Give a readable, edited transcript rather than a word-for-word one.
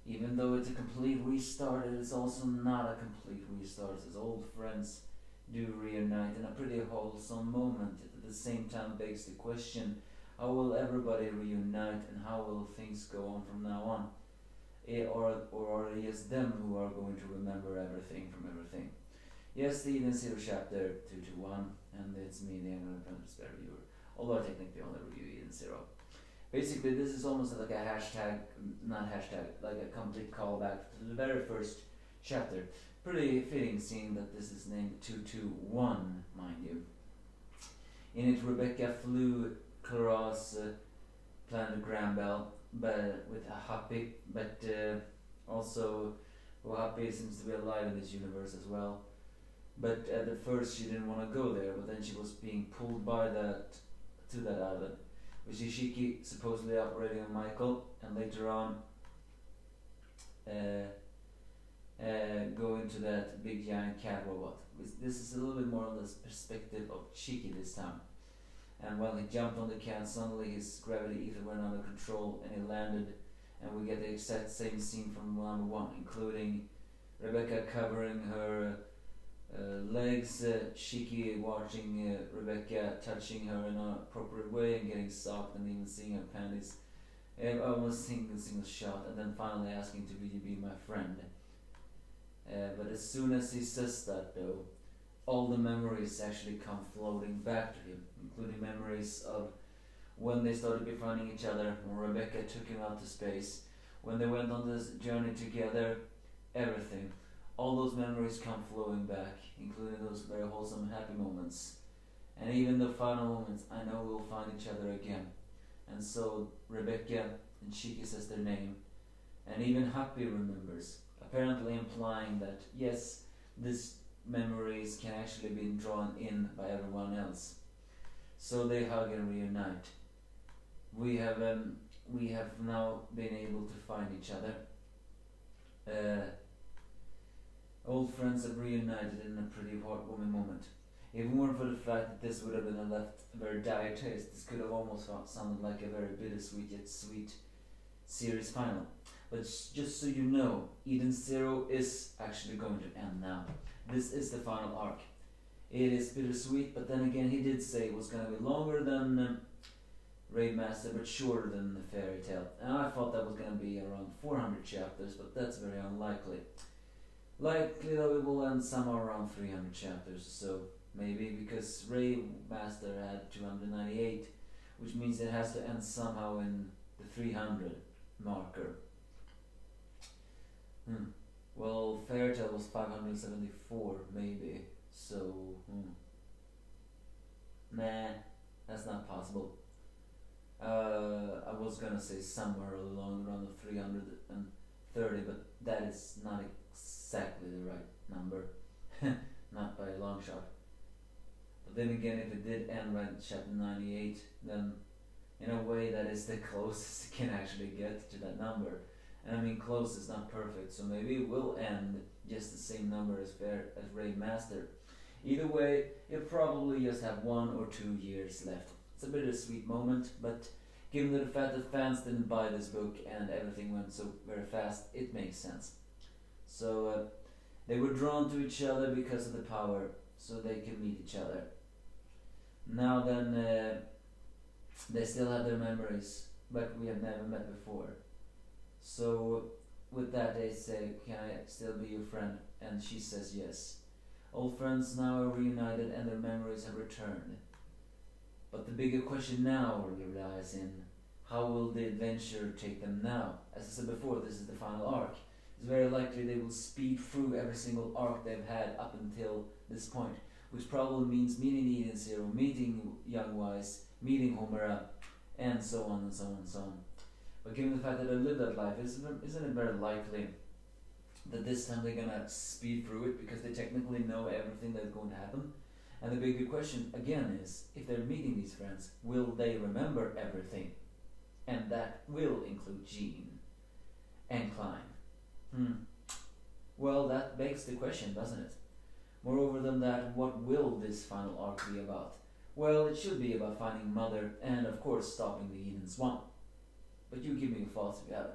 Even though it's a complete restart, it is also not a complete restart, as old friends do reunite in a pretty wholesome moment. At the same time begs the question, how will everybody reunite and how will things go on from now on? Or are it just them who are going to remember everything from everything? Yes, the Eden Zero chapter 221, and it's me, the Anglo Apprentice reviewer. Although I technically only review Eden Zero. Basically, this is almost like a hashtag, not hashtag, like a complete callback to the very first chapter. Pretty fitting seeing that this is named 221, mind you. In it, Rebecca flew across planet Grambel, but with a Happy, but also Happy seems to be alive in this universe as well. But at first she didn't want to go there, but then she was being pulled by that to that island, with Ishiki supposedly operating on Michael, and later on go into that big giant cat robot. This is a little bit more on the perspective of Shiki this time. And when he jumped on the cat, suddenly his gravity ether went under control and he landed, and we get the exact same scene from number one, including Rebecca covering her legs, Shiki watching Rebecca touching her in an appropriate way and getting socked, and even seeing her panties, almost seeing a single shot, and then finally asking to be my friend. But as soon as he says that, though, all the memories actually come floating back to him, including memories of when they started befriending each other, when Rebecca took him out to space, when they went on this journey together, everything. All those memories come flowing back, including those very wholesome, happy moments. And even the final moments, I know we'll find each other again. And so Rebecca and Shiki says their name, and even Happy remembers, apparently implying that yes, these memories can actually be drawn in by everyone else. So they hug and reunite. We have now been able to find each other. Old friends have reunited in a pretty heartwarming moment. If it weren't for the fact that this would have been left a very dire taste, this could have almost sounded like a very bittersweet yet sweet series final. But just so you know, Eden Zero is actually going to end now. This is the final arc. It is bittersweet, but then again, he did say it was going to be longer than Raidmaster, but shorter than the fairy tale. And I thought that was going to be around 400 chapters, but that's very unlikely. Likely though, it will end somewhere around 300 chapters, so maybe, because Raidmaster had 298, which means it has to end somehow in the 300 marker. Well, Fairytale was 574, maybe, so, nah, that's not possible. I was gonna say somewhere along around the 330, but that is not exactly the right number, not by a long shot. But then again, if it did end right at chapter 98, then in a way that is the closest it can actually get to that number. And I mean, close is not perfect, so maybe it will end just the same number as Raidmaster. Either way, you'll probably just have 1 or 2 years left. It's a bittersweet moment, but given the fact that fans didn't buy this book and everything went so very fast, it makes sense. So they were drawn to each other because of the power, so they could meet each other. Now then, they still have their memories, but we have never met before. So with that they say, can I still be your friend? And she says yes. Old friends now are reunited and their memories have returned. But the bigger question now lies in, how will the adventure take them now? As I said before, this is the final arc. It's very likely they will speed through every single arc they've had up until this point, which probably means meeting Eden Zero, meeting Young Wise, meeting Homura, and so on and so on and so on. But given the fact that they live that life, isn't it very likely that this time they're gonna speed through it because they technically know everything that's going to happen? And the bigger question again is, if they're meeting these friends, will they remember everything? And that will include Jean and Klein. Well, that begs the question, doesn't it? Moreover than that, what will this final arc be about? Well, it should be about finding Mother and, of course, stopping the Eden Swamp. But you give me your thoughts if you have any.